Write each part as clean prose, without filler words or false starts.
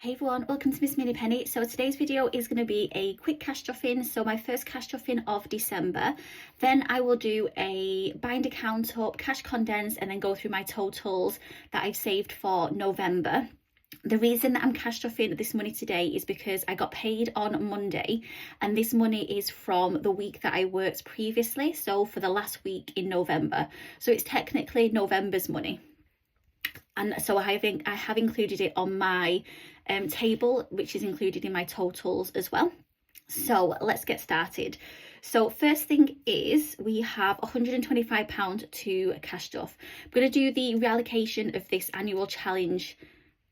Hey everyone, welcome to Miss Mini Penny. So today's video is going to be a quick cash drop-in, so my first cash drop-in of December. Then I will do a bind account up, cash condense, and then go through my totals that I've saved for November. The reason that I'm cash dropping this money today is because I got paid on Monday, and this money is from the week that I worked previously, so for the last week in November. So it's technically November's money. And so I have included it on my table, which is included in my totals as well. So let's get started. So first thing is we have £125 to cash stuff. I'm going to do the reallocation of this annual challenge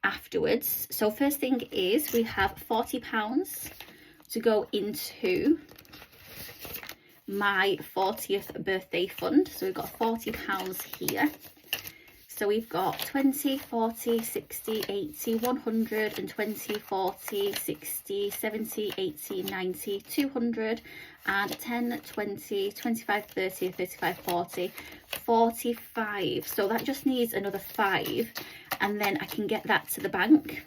afterwards. So first thing is we have £40 to go into my 40th birthday fund. So we've got £40 here. So we've got 20, 40, 60, 80, 100, and 20, 40, 60, 70, 80, 90, 200, and 10, 20, 25, 30, 35, 40, 45. So that just needs another 5, and then I can get that to the bank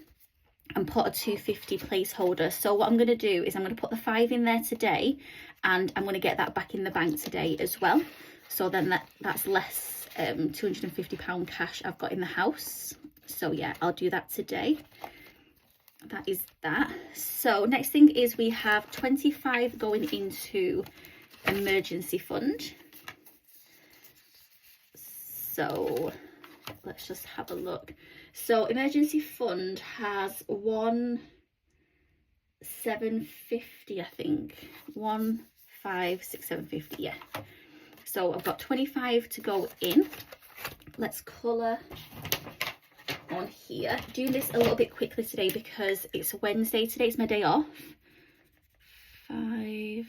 and put a 250 placeholder. So what I'm going to do is I'm going to put the 5 in there today, and I'm going to get that back in the bank today as well. So then that's less £250 cash I've got in the house. So yeah, I'll do that today. That is that. So next thing is we have 25 going into emergency fund. So let's just have a look. So emergency fund has 1,750, I think. 1,567.50, yeah. So I've got 25 to go in. Let's colour on here. Doing this a little bit quickly today because it's Wednesday. Today's my day off. 5,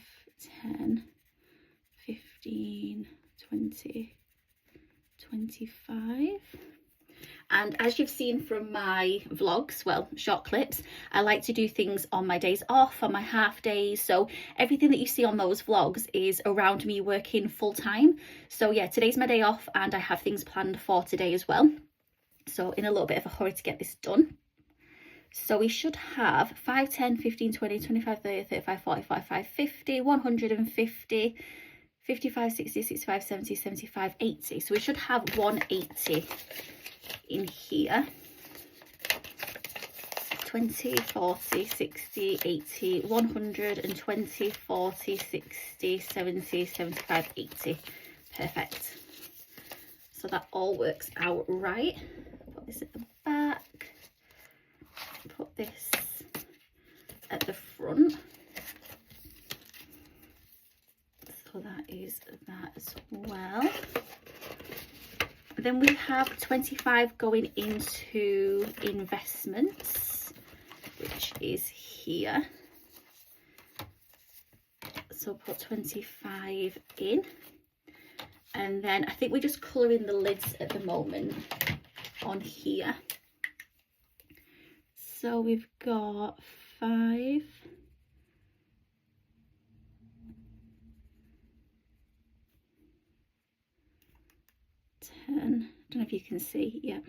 10, 15, 20, 25. And as you've seen from my vlogs, well, short clips, I like to do things on my days off, on my half days. So everything that you see on those vlogs is around me working full time. So yeah, today's my day off and I have things planned for today as well. So in a little bit of a hurry to get this done. So we should have 5, 10, 15, 20, 25, 30, 35, 40, 45, 50, 150, 55, 60, 65, 70, 75, 80. So we should have 180 in here. 20, 40, 60, 80, 120, 40, 60, 70, 75, 80. Perfect. So that all works out right. Put this at the back. Put this at the front. So that is that as well. Then we have 25 going into investments, which is here. So put 25 in. And then I think we're just colouring the lids at the moment on here. So we've got 5. 10, I don't know if you can see, yeah.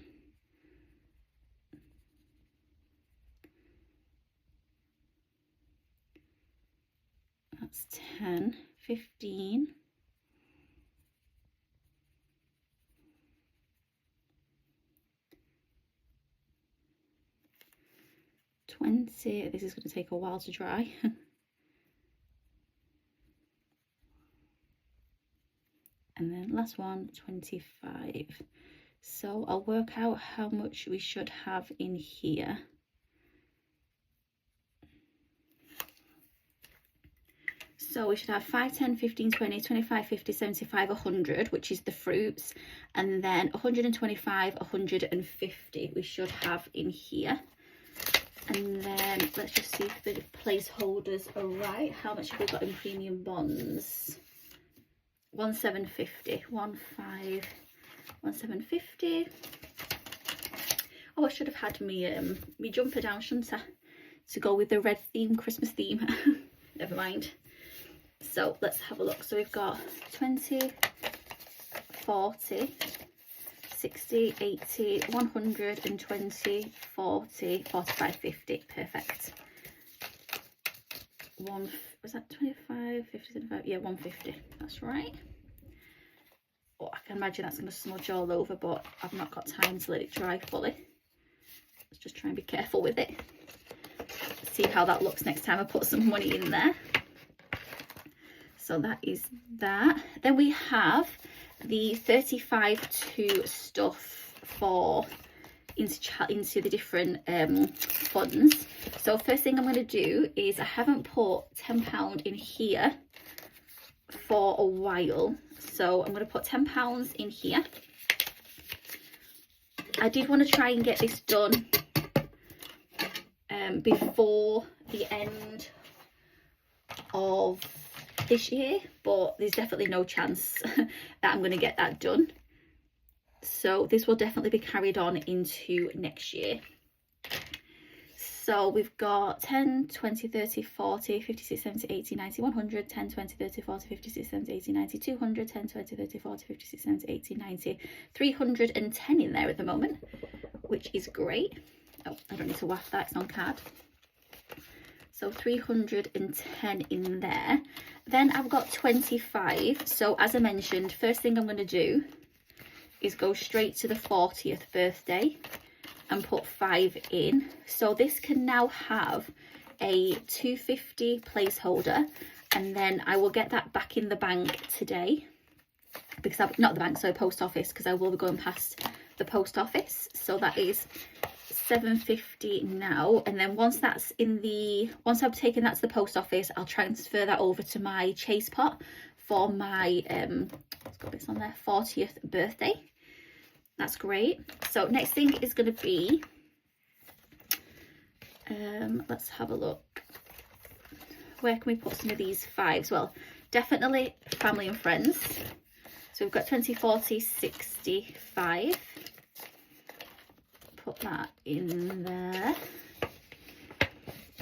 That's 10, 15. 20, this is going to take a while to dry. And then last one, 25. So I'll work out how much we should have in here. So we should have 5, 10, 15, 20, 25, 50, 75, 100, which is the fruits. And then 125, 150 we should have in here. And then let's just see if the placeholders are right. How much have we got in premium bonds? 1,750, 1,750. Oh, I should have had me jumper down, shouldn't I? To go with the red theme, Christmas theme. Never mind. So let's have a look. So we've got 20, 40, 60, 80, 120, 40, 45, 50. Perfect. Was that 25, 50, 75? Yeah, 150. That's right. Oh, I can imagine that's going to smudge all over, but I've not got time to let it dry fully. Let's just try and be careful with it. See how that looks next time I put some money in there. So that is that. Then we have the 35-2 stuff for into the different funds. So first thing I'm going to do is, I haven't put £10 in here for a while, so I'm going to put £10 in here. I did want to try and get this done before the end of this year, but there's definitely no chance that I'm going to get that done. So this will definitely be carried on into next year. So we've got 10, 20, 30, 40, 50, 60, 70, 80, 90, 100, 10, 20, 30, 40, 50, 60, 70, 80, 90, 200, 10, 20, 30, 40, 50, 60, 70, 80, 90, 310 in there at the moment, which is great. Oh, I don't need to waft that, it's on card. So 310 in there. Then I've got 25. So as I mentioned, first thing I'm going to do is go straight to the 40th birthday and put 5 in. So this can now have a 250 placeholder, and then I will get that back in the bank today, because I've not the bank, so post office, because I will be going past the post office. So that is 750 now, and then once that's in the, once I've taken that to the post office, I'll transfer that over to my chase pot for my let's got this on there, 40th birthday. That's great. So next thing is going to be let's have a look, where can we put some of these 5s? Well, definitely family and friends. So we've got 20, 40, 65. Put that in there.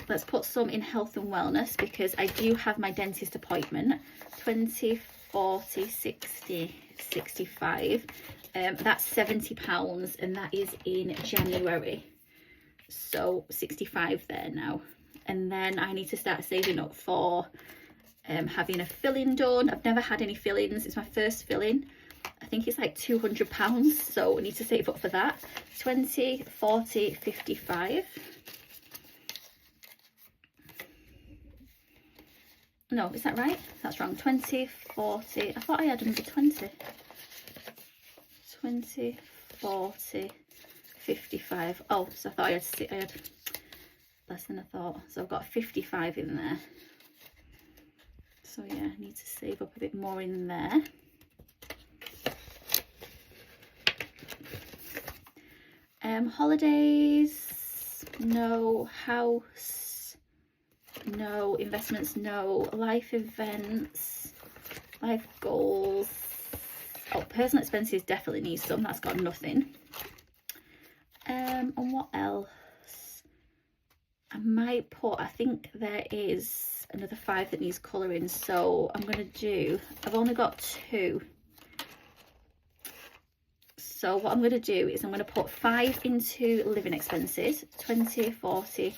Let's put some in health and wellness, because I do have my dentist appointment. 20, 40, 60, 65. That's £70, and that is in January. So 65 there now. And then I need to start saving up for having a filling done. I've never had any fillings. It's my first filling. I think it's like £200, so I need to save up for that. 20, 40, 55. No, is that right? That's wrong. 20, 40. I thought I had under 20. 20, 40, 55. Oh, so I thought I had less than I thought. So I've got 55 in there. So yeah, I need to save up a bit more in there. Holidays, no. House, no. Investments, no. Life events, life goals. Oh, personal expenses definitely need some. That's got nothing. And what else? I might put, I think there is another 5 that needs colouring, so I'm going to do, I've only got 2. So what I'm going to do is I'm going to put 5 into living expenses. 20, 40,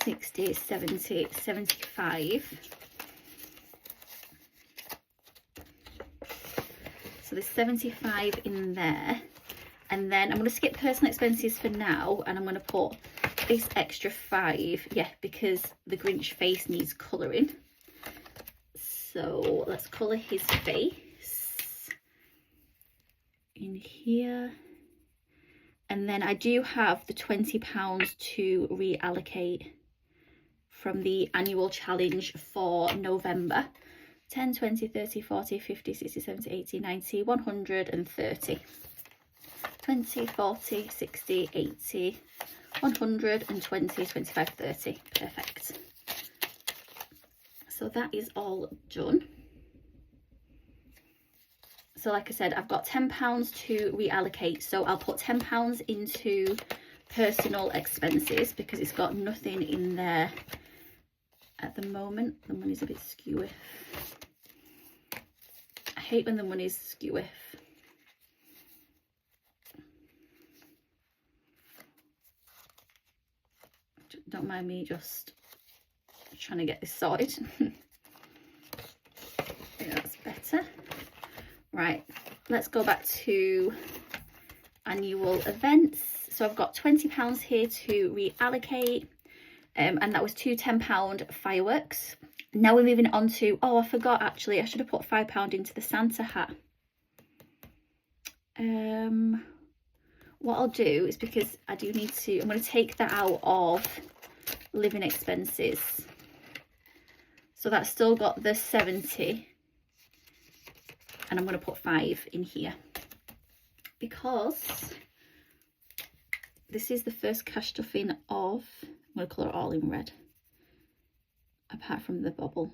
60, 70, 75. So there's 75 in there. And then I'm going to skip personal expenses for now, and I'm going to put this extra 5, yeah, because the Grinch face needs colouring. So let's colour his face in here. And then I do have the £20 to reallocate from the annual challenge for November. 10, 20, 30, 40, 50, 60, 70, 80, 90, 130. 20, 40, 60, 80, 120, 25, 30. Perfect. So that is all done. So like I said, I've got £10 to reallocate. So I'll put £10 into personal expenses, because it's got nothing in there at the moment. The money's a bit skewy. I hate when the money's skewy. Don't mind me just trying to get this sorted. Yeah, that's better. Right, let's go back to annual events. So I've got £20 here to reallocate, and that was two £10 fireworks. Now we're moving on to, oh, I forgot actually, I should have put £5 into the Santa hat. What I'll do is, because I do need to, I'm going to take that out of living expenses. So that's still got the 70, and I'm going to put 5 in here because this is the first cash stuffing of, I'm going to colour it all in red apart from the bubble.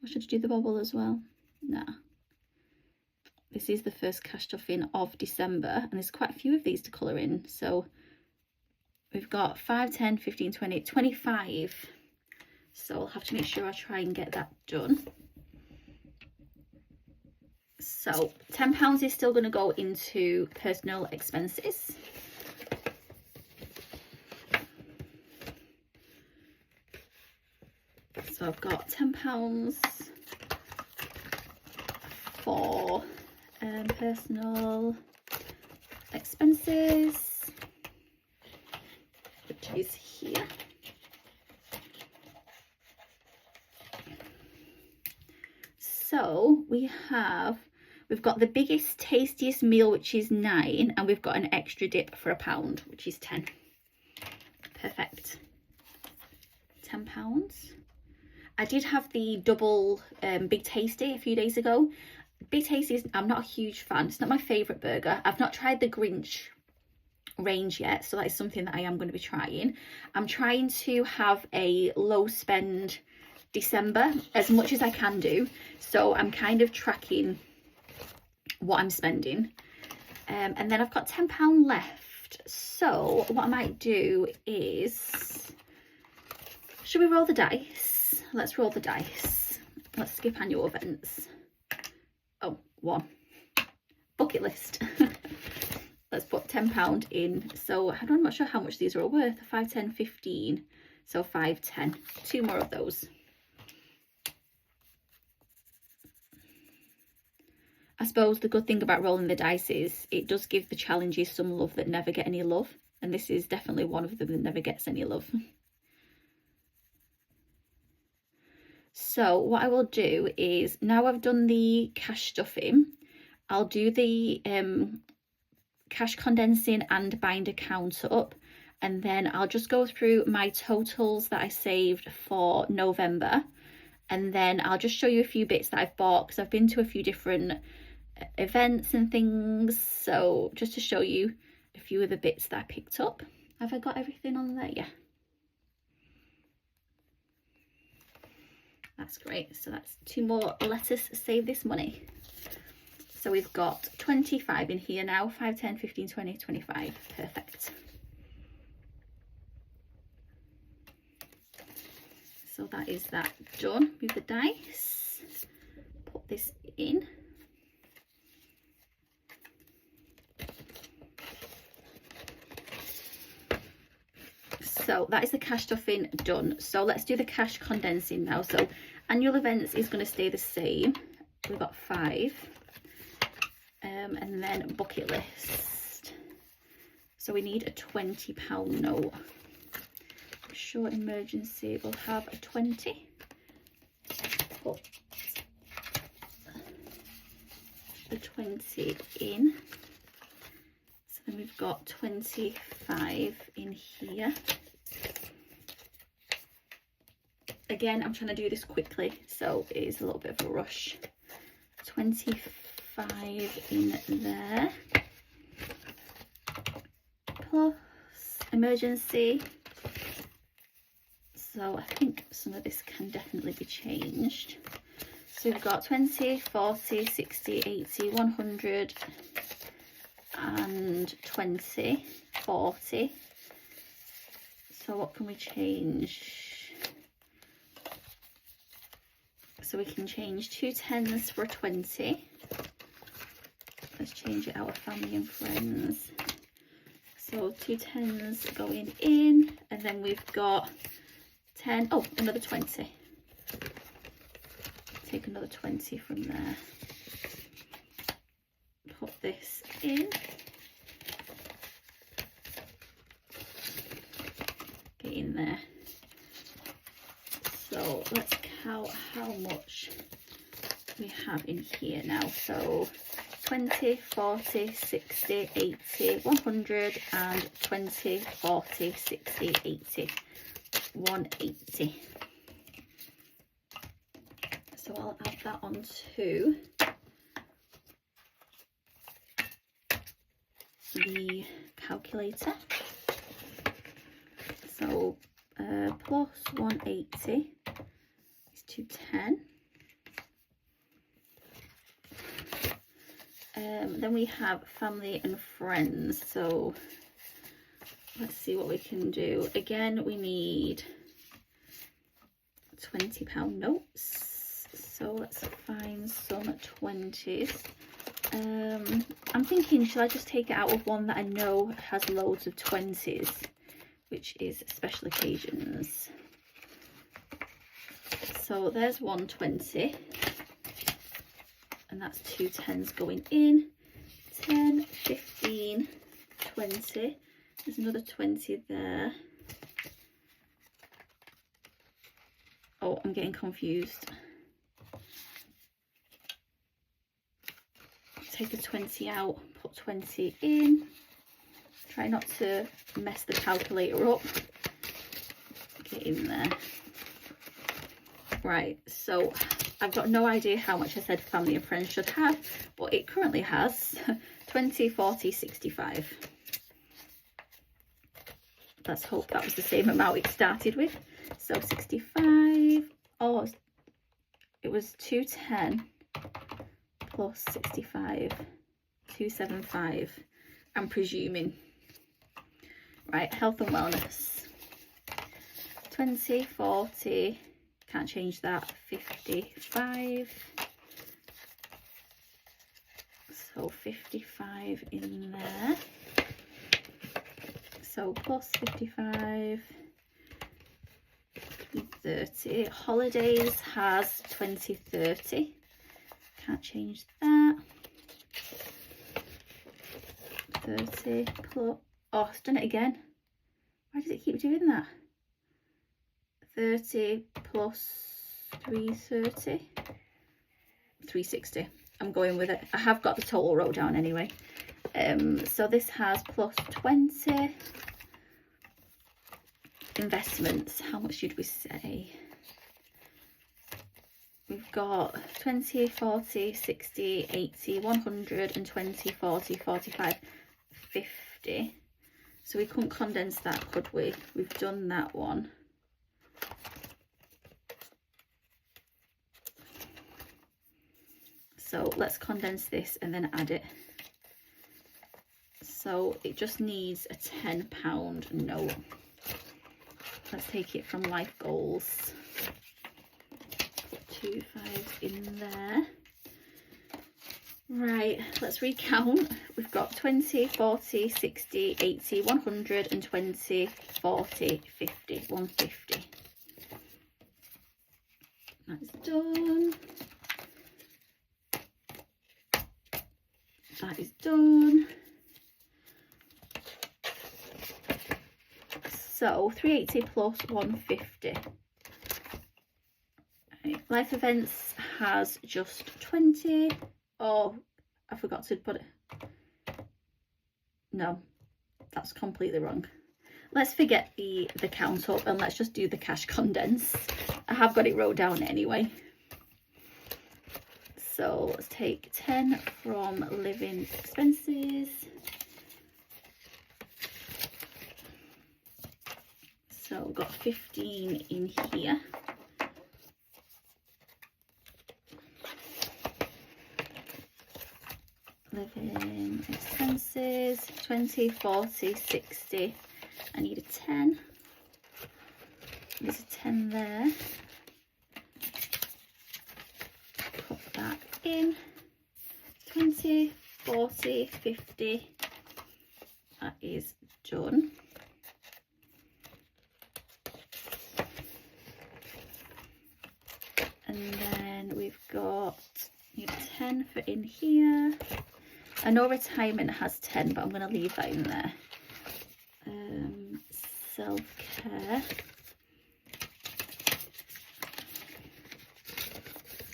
Or should I do the bubble as well? Nah. This is the first cash stuffing of December, and there's quite a few of these to colour in. So we've got 5, 10, 15, 20, 25. So I'll have to make sure I try and get that done. So £10 is still going to go into personal expenses. So I've got £10 for personal expenses, which is here. So we've got the biggest tastiest meal, which is 9, and we've got an extra dip for £1, which is 10. Perfect. £10. I did have the double Big Tasty a few days ago. Big Tasty, I'm not a huge fan. It's not my favourite burger. I've not tried the Grinch range yet, so that is something that I am going to be trying. I'm trying to have a low spend December as much as I can do, so I'm kind of tracking what I'm spending. And then I've got £10 left, so what I might do is, should we roll the dice? Let's roll the dice. Let's skip annual events. Oh, 1. Bucket list. Let's put £10 in. So I'm not sure how much these are all worth. 5, 10, 15. So 5, 10. 2 more of those. I suppose the good thing about rolling the dice is it does give the challenges some love that never get any love. And this is definitely one of them that never gets any love. So what I will do is, now I've done the cash stuffing, I'll do the cash condensing and binder count up, and then I'll just go through my totals that I saved for November, and then I'll just show you a few bits that I've bought, because I've been to a few different events and things, so just to show you a few of the bits that I picked up. Have I got everything on there? Yeah. That's great. So that's 2 more let us save this money. So we've got 25 in here now. 5, 10, 15, 20, 25. Perfect. So that is that done with the dice. Put this in. So that is the cash stuffing done. So let's do the cash condensing now. So annual events is going to stay the same. We've got 5. And then bucket list. So we need a £20 note. Short emergency, we'll have a 20. Put the 20 in. So then we've got 25 in here. Again, I'm trying to do this quickly, so it is a little bit of a rush. 25 in there. Plus emergency. So I think some of this can definitely be changed. So we've got 20, 40, 60, 80, 100 and 20, 40. So what can we change? So we can change 2 10s for a 20. Let's change it out of family and friends. So 2 10s going in, and then we've got 10, oh, another 20. Take another 20 from there. Put this in. Get in there. So let's count how much we have in here now. So 20, 40, 60, 80, 100, and 20, 40, 60, 80, 180. So I'll add that onto the calculator. So plus 180 is 210. Then we have family and friends. So let's see what we can do. Again, we need £20 notes. So let's find some 20s. I'm thinking, should I just take it out of one that I know has loads of 20s, which is special occasions. So there's 120, and that's 2 10s going in. 10, 15, 20. There's another 20 there. Oh, I'm getting confused. Take a 20 out, put 20 in. Try not to mess the calculator up. Get in there. Right, so I've got no idea how much I said family and friends should have, but it currently has 20, 40, 65. Let's hope that was the same amount it started with. So 65, oh, it was 210 plus 65, 275, I'm presuming. Right, health and wellness. 20, 40, can't change that, 55. So 55 in there. So plus 55, 30. Holidays has 20, 30. Can't change that. 30 plus, oh, it's done it again. Why does it keep doing that? 30 plus 330, 360. I'm going with it. I have got the total wrote down anyway. So this has plus 20. Investments, how much should we say? We've got 20, 40, 60, 80, 100, and 20, 40, 45, 50. So we couldn't condense that, could we? We've done that one. So let's condense this and then add it. So it just needs a £10 note. Let's take it from life goals. Put 2 5s in there. Right, let's recount. We've got 20, 40, 60, 80, 100, and 20, 40, 50, 150. That's done. That is done. So 380 plus 150. Right. Life events has just 20. Oh, I forgot to put it. No, that's completely wrong. Let's forget the count up and let's just do the cash condense. I have got it wrote down anyway. So let's take 10 from living expenses. So we've got 15 in here. Living expenses, 20, 40, 60. I need a 10. There's a 10 there. Put that in. 20, 40, 50. That is done. And then we've got 10 for in here. I know retirement has 10, but I'm going to leave that in there. Self-care.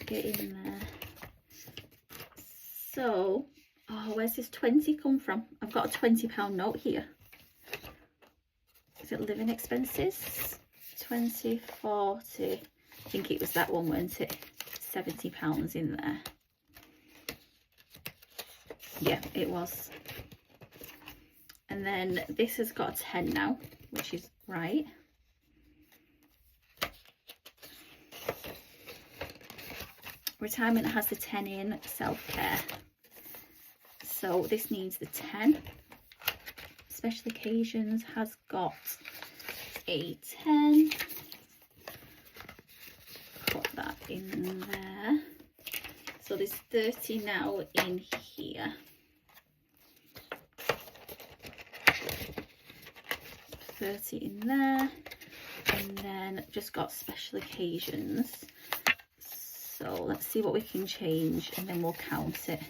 Get in there. So, oh, where's this 20 come from? I've got a £20 note here. Is it living expenses? 20, 40. I think it was that one, weren't it? £70 in there. Yeah, it was. And then this has got a 10 now, which is right. Retirement has the 10 in, self-care. So this needs the 10. Special occasions has got a 10. Put that in there. So there's 30 now in here. 30 in there. And then just got special occasions. So let's see what we can change and then we'll count it.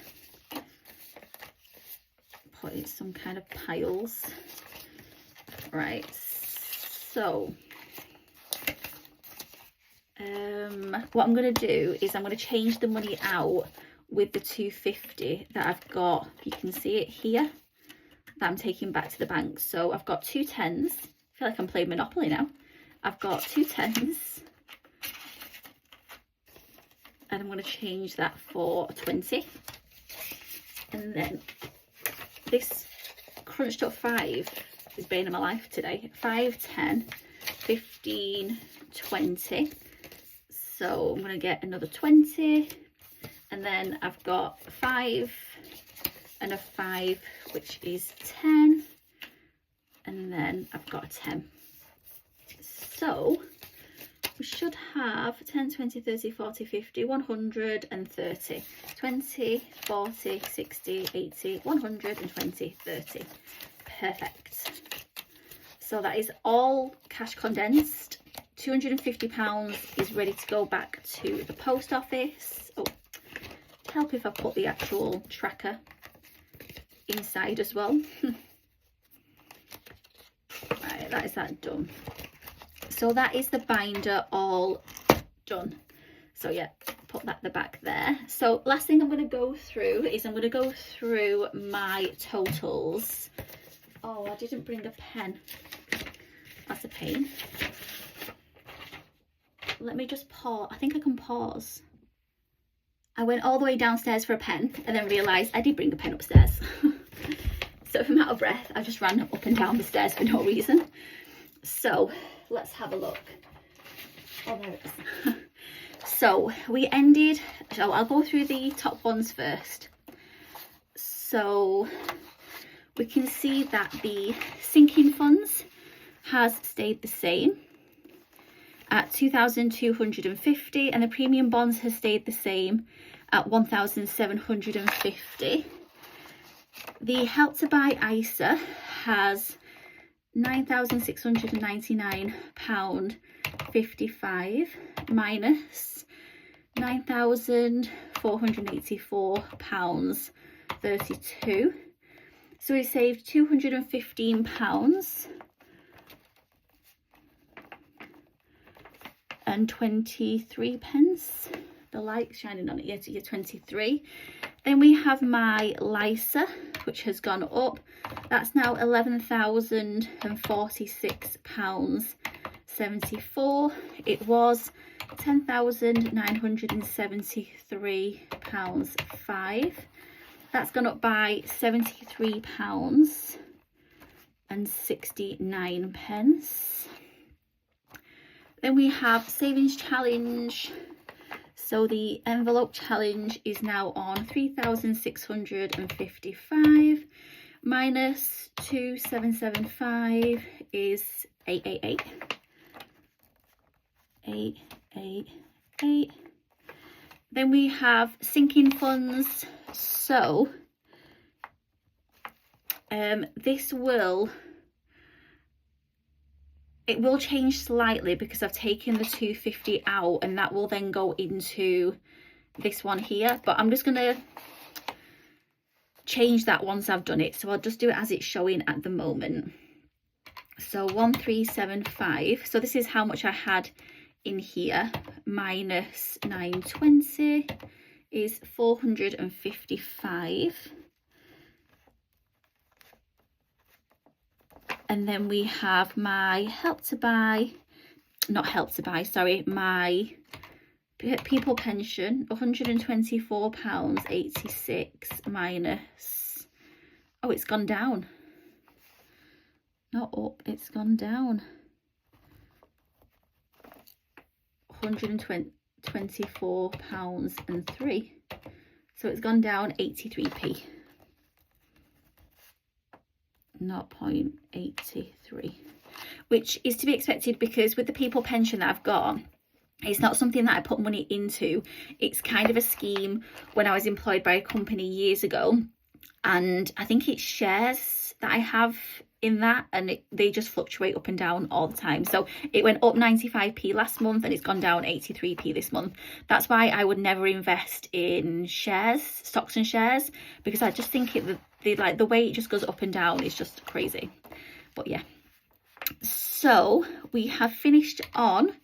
Put in some kind of piles. Right, so what I'm going to do is I'm going to change the money out with the 250 that I've got. You can see it here that I'm taking back to the bank. So I've got 2 10s. I feel like I'm playing Monopoly now. I've got 2 10s. And I'm going to change that for a 20. And then this crunched up 5 is bane of my life today. 5, 10, 15, 20. So I'm going to get another 20. And then I've got 5 and a 5, which is 10. And then I've got a 10. So we should have 10, 20, 30, 40, 50, 130. 20, 40, 60, 80, 120, 30. Perfect. So that is all cash condensed. £250 is ready to go back to the post office. Oh, help if I put the actual tracker inside as well. Right, that is that done. So that is the binder all done. So yeah, put that at the back there. So last thing I'm going to go through is I'm going to go through my totals. Oh, I didn't bring a pen. That's a pain. Let me just pause. I think I can pause. I went all the way downstairs for a pen and then realised I did bring a pen upstairs. So if I'm out of breath, I just ran up and down the stairs for no reason. So let's have a look. Oh, there it is. So we ended, so I'll go through the top ones first. So we can see that the sinking funds has stayed the same at 2,250, and the premium bonds has stayed the same at 1,750. The Help to Buy ISA has £9,699.55 minus £9,484.32. So we saved £215 and 23 pence. The light's shining on it. Yeah, 23. Then we have my LISA, which has gone up. That's now £11,046.74. It was £10,973.5. That's gone up by £73 and 69 pence. Then we have Savings Challenge. So the envelope challenge is now on 3,655 minus 2,775 is 888. 888. Then we have sinking funds. So this will it will change slightly because I've taken the 250 out, and that will then go into this one here, but I'm just going to change that once I've done it, so I'll just do it as it's showing at the moment. So 1375, so this is how much I had in here, minus 920 is 455. And then we have my Help to Buy, not Help to Buy, sorry, my people pension, £124.86 minus, oh, it's gone down, not up, it's gone down, £124.03, so it's gone down 83p, 0.83, which is to be expected because with the people pension that I've got, it's not something that I put money into. It's kind of a scheme when I was employed by a company years ago, and I think it's shares that I have in that, and they just fluctuate up and down all the time. So it went up 95p last month and it's gone down 83p this month. That's why I would never invest in shares, stocks and shares, because I just think like the way it just goes up and down is just crazy. But yeah, so we have finished on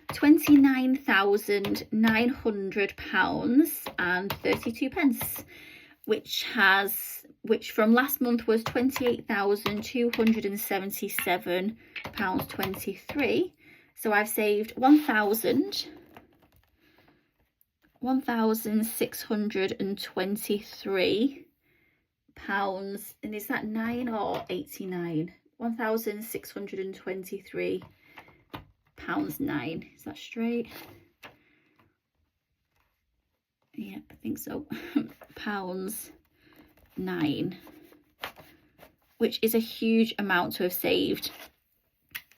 £29,900.32, which from last month was £28,277.23. So I've saved £1,623, and is that 9 or 89? £1,623 £9, is that straight? Yeah, I think so. £9, which is a huge amount to have saved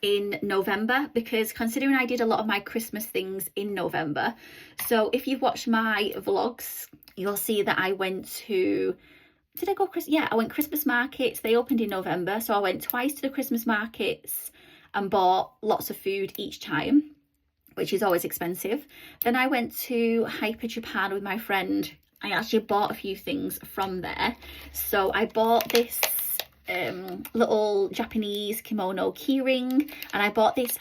in November, because considering I did a lot of my Christmas things in November, so if you've watched my vlogs, you'll see that I went to, did I go yeah, I went Christmas markets. They opened in November, so I went twice to the Christmas markets and bought lots of food each time, which is always expensive. Then I went to Hyper Japan with my friend. I actually bought a few things from there. So I bought this little Japanese kimono keyring, and I bought this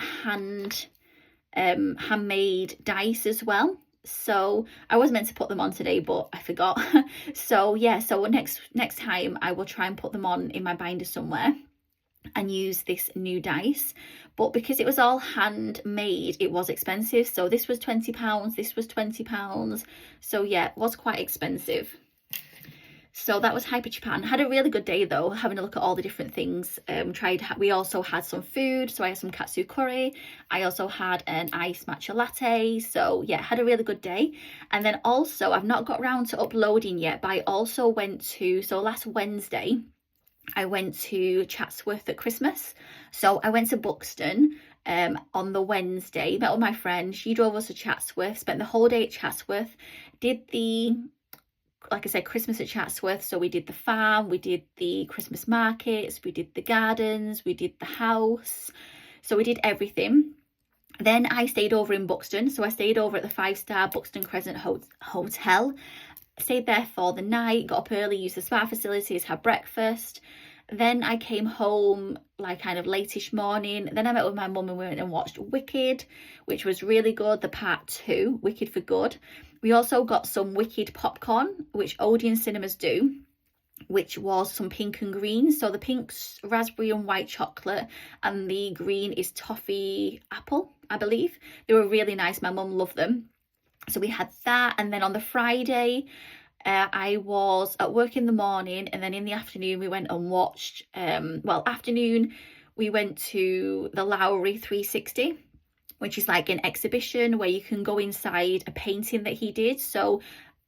handmade dice as well. So I was meant to put them on today, but I forgot. So yeah, so next time I will try and put them on in my binder somewhere and use this new dice. But because it was all handmade, it was expensive. So this was £20, this was £20. So yeah, it was quite expensive. So that was Hyper Japan. Had a really good day though, having a look at all the different things. We also had some food, so I had some katsu curry. I also had an iced matcha latte. So yeah, had a really good day. And then also, I've not got around to uploading yet, but I also went to, so last Wednesday, I went to Chatsworth at Christmas. So I went to Buxton on the Wednesday, met with my friend. She drove us to Chatsworth, spent the whole day at Chatsworth, did the, like I said, Christmas at Chatsworth. So we did the farm, we did the Christmas markets, we did the gardens, we did the house. So we did everything. Then I stayed over in Buxton. So I stayed over at the 5-star Buxton Crescent Hotel. Stayed there for the night, got up early, used the spa facilities, had breakfast. Then I came home like kind of lateish morning. Then I met with my mum and we went and watched Wicked, which was really good, the part 2, Wicked for Good. We also got some Wicked popcorn, which Odeon Cinemas do, which was some pink and green. So the pink's raspberry and white chocolate, and the green is toffee apple, I believe. They were really nice. My mum loved them. So we had that. And then on the Friday, I was at work in the morning, and then in the afternoon we went and watched, we went to the Lowry 360, which is like an exhibition where you can go inside a painting that he did. So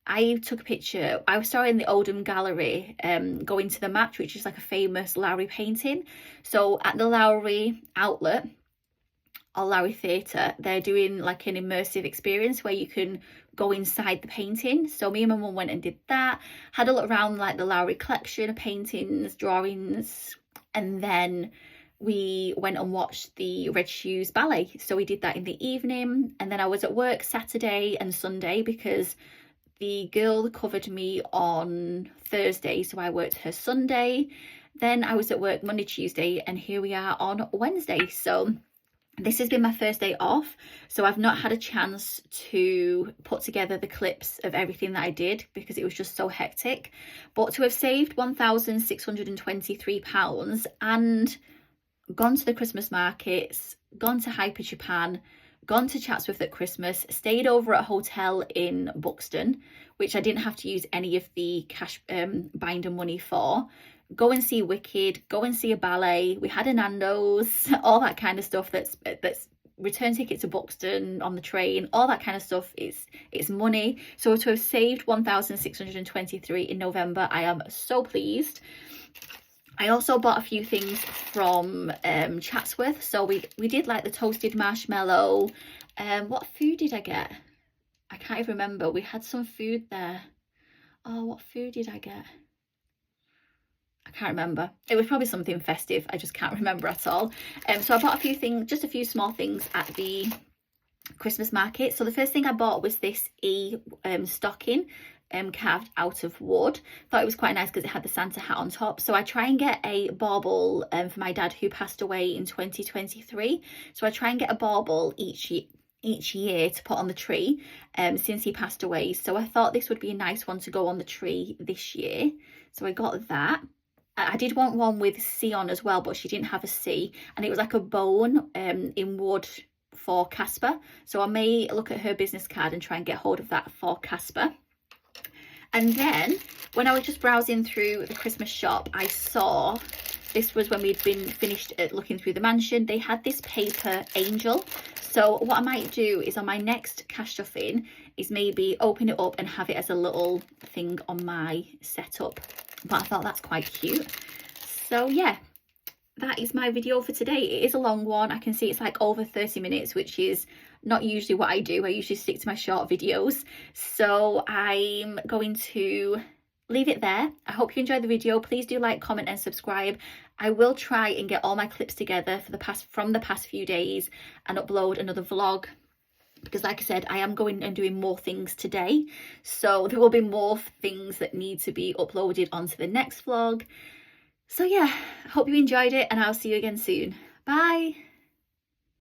I took a picture. I saw in the Oldham Gallery going to the match, which is like a famous Lowry painting. So at the Lowry outlet or Lowry Theatre, they're doing like an immersive experience where you can go inside the painting. So me and my mum went and did that, had a look around like the Lowry collection of paintings, drawings, and then we went and watched the Red Shoes ballet. So we did that in the evening, and then I was at work Saturday and Sunday because the girl covered me on Thursday, so I worked her Sunday. Then I was at work Monday, Tuesday, and here we are on Wednesday. So this has been my first day off, so I've not had a chance to put together the clips of everything that I did because it was just so hectic. But to have saved £1,623 and gone to the Christmas markets, gone to Hyper Japan, gone to Chatsworth at Christmas, stayed over at a hotel in Buxton, which I didn't have to use any of the cash binder money for, go and see Wicked, go and see a ballet, we had a Nando's, all that kind of stuff. That's return ticket to Buxton on the train, all that kind of stuff. It's money. So to have saved 1,623 in November, I am so pleased. I also bought a few things from Chatsworth. So we did like the toasted marshmallow. What food did I get? I can't even remember. We had some food there. Oh, what food did I get? I can't remember. It was probably something festive. I just can't remember at all. So I bought a few things, just a few small things at the Christmas market. So the first thing I bought was this stocking carved out of wood. Thought it was quite nice because it had the Santa hat on top. So I try and get a bauble for my dad who passed away in 2023. So I try and get a bauble each year to put on the tree since he passed away. So I thought this would be a nice one to go on the tree this year. So I got that. I did want one with C on as well, but she didn't have a C, and it was like a bone in wood for Casper. So I may look at her business card and try and get hold of that for Casper. And then when I was just browsing through the Christmas shop, I saw, this was when we'd been finished looking through the mansion, they had this paper angel. So what I might do is on my next cash stuffing is maybe open it up and have it as a little thing on my setup. But I thought that's quite cute. So yeah, that is my video for today. It is a long one. I can see it's like over 30 minutes, which is not usually what I do. I usually stick to my short videos. So I'm going to leave it there. I hope you enjoyed the video. Please do like, comment and subscribe. I will try and get all my clips together from the past few days and upload another vlog, because like I said, I am going and doing more things today. So there will be more things that need to be uploaded onto the next vlog. So yeah, I hope you enjoyed it and I'll see you again soon. Bye.